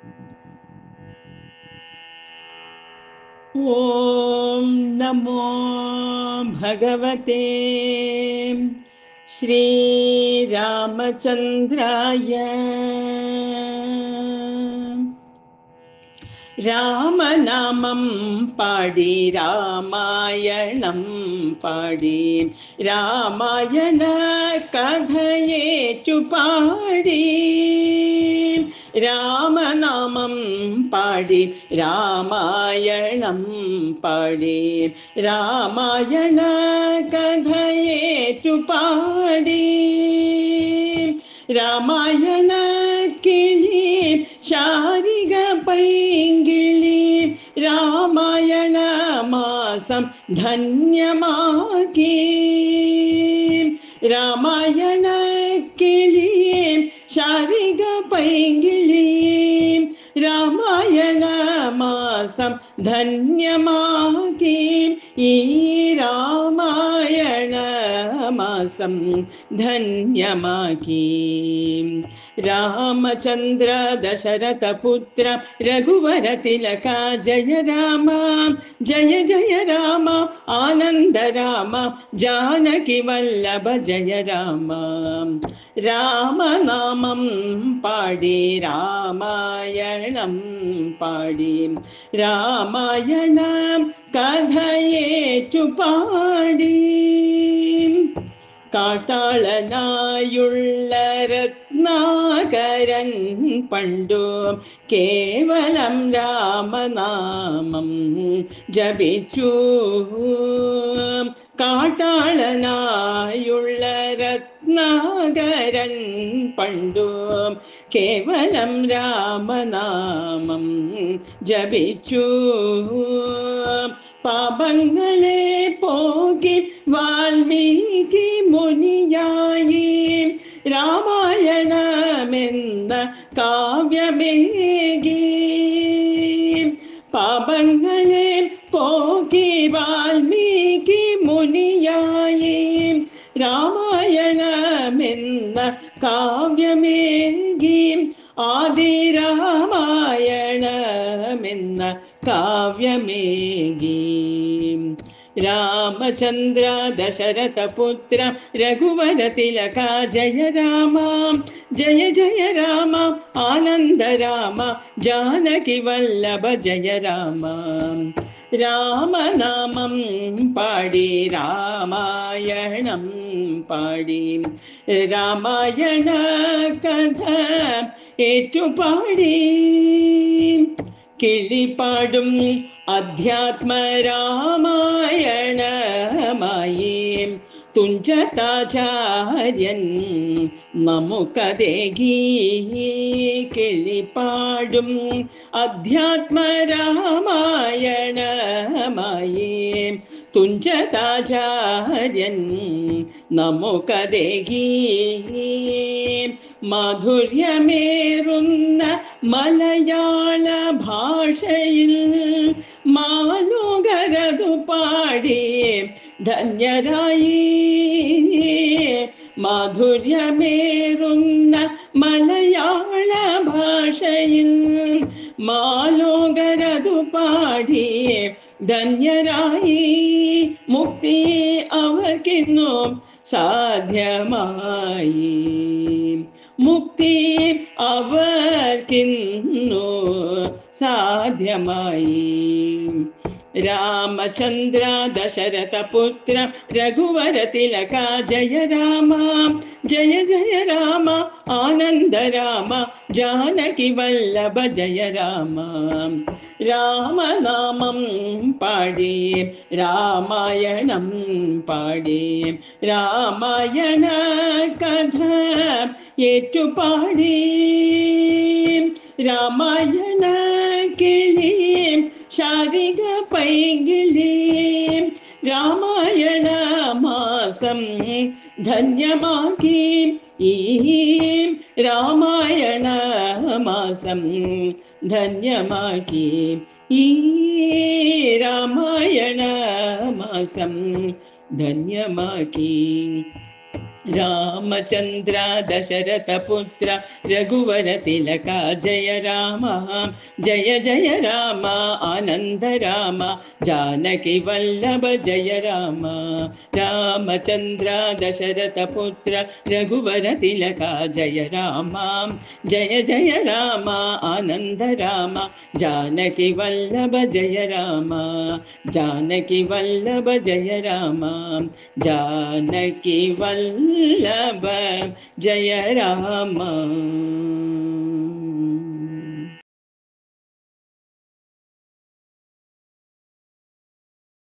ॐ नमो भगवते श्रीरामचन्द्राय। രാമനാമം പാടി രാമായണം പാടി രാമായണ കഥയേറ്റു പാടി രാമനാമം പാടി രാമായണം പാടി രാമായണ കഥയേറ്റു പാടി രാമായണ കിളി ശാരിക പൈങ്കിളി രാമായണ മാസം ധന്യമാക്കി രാമായണ കിളി ശാരിക പൈങ്കിളി രാമായണ മാസം ധന്യമാക്കി ഈ രാമായണ മാസം ധന്യമാക്കി രാമചന്ദ്ര ദശരഥ പുത്ര രഘുവര തിലക ജയ രാമ ജയ ജയ രാമ ആനന്ദ രാമ ജാനകി വല്ലഭ ജയ രാമ രാമനാമം പാടി രാമായണം പാടി രാമായണ കഥയേറ്റു പാടി കാട്ടാളനായുള്ള രത്നാകരൻ പണ്ടു കേവലം രാമനാമം ജപിച്ചു കാട്ടാളനായുള്ള രത്നാകരൻ പണ്ടു കേവലം രാമനാമം ജപിച്ചു പാപങ്ങളെ പോകി വാൽമീകി മുനിയായി രാമായണമെന്ന കാവ്യമേകി പാപങ്ങളെ പോകി വാൽമീകി മുനിയായി രാമായണമെന്ന കാവ്യമേകി ആദി രാമായണമെന്ന കാവ്യമേകി രാമചന്ദ്ര ദശരഥ പുത്ര രഘുവര തിലക ജയ രാമ ജയ ജയ രാമ ആനന്ദ രാമ ജാനകി വല്ലഭ ജയ രാമ രാമനാമം പാടി രാമായണം പാടി രാമായണ കഥ ഏറ്റുപാടി കിളിപ്പാടും അധ്യാത്മരാമായണമായി തുഞ്ചത്താചാര്യൻ നമുക്കതേകി കിളിപ്പാടും അധ്യാത്മരാമായണമായി തുഞ്ചത്താചാര്യൻ നമുക്കതേകി മാധുര്യമേറുന്ന മലയാള ഭാഷയിൽ മാലോകരതു പാടി ധന്യരായി മാധുര്യമേറുന്ന മലയാള ഭാഷയിൽ മാലോകരതു പാടി ധന്യരായി മുക്തി അവർക്കിന്നു സാധ്യമായി മുക്തി അവർക്കിന്നു സാധ്യമായി രാമചന്ദ്ര ദശരഥ പുത്ര രഘുവര തിലക ജയ രാമ ജയ ജയ രാമ ആനന്ദ രാമ ജാനകി വല്ലഭ ജയ രാമ രാമനാമം പാടി രാമായണം പാടി രാമായണ കഥ ഏറ്റുപാടി രാമായണ കിളി ശാരിക പൈങ്കിളി രാമായണ മാസം ധന്യമാക്കി ഈ രാമായണ മാസം ധന്യമാക്കി ഈ രാമായണ മാസം ധന്യമാക്കി रामचन्द्र दशरथपुत्र रघुवरतिलक जय राम जय जय राम आनन्द राम जानकी वल्लभ जय राम रामचन्द्र दशरथपुत्र रघुवरतिलक जय राम जय जय राम आनन्द राम जानकी वल्लभ जय राम जानकी वल्लभ जय राम जानकी वल्लभ जय राम।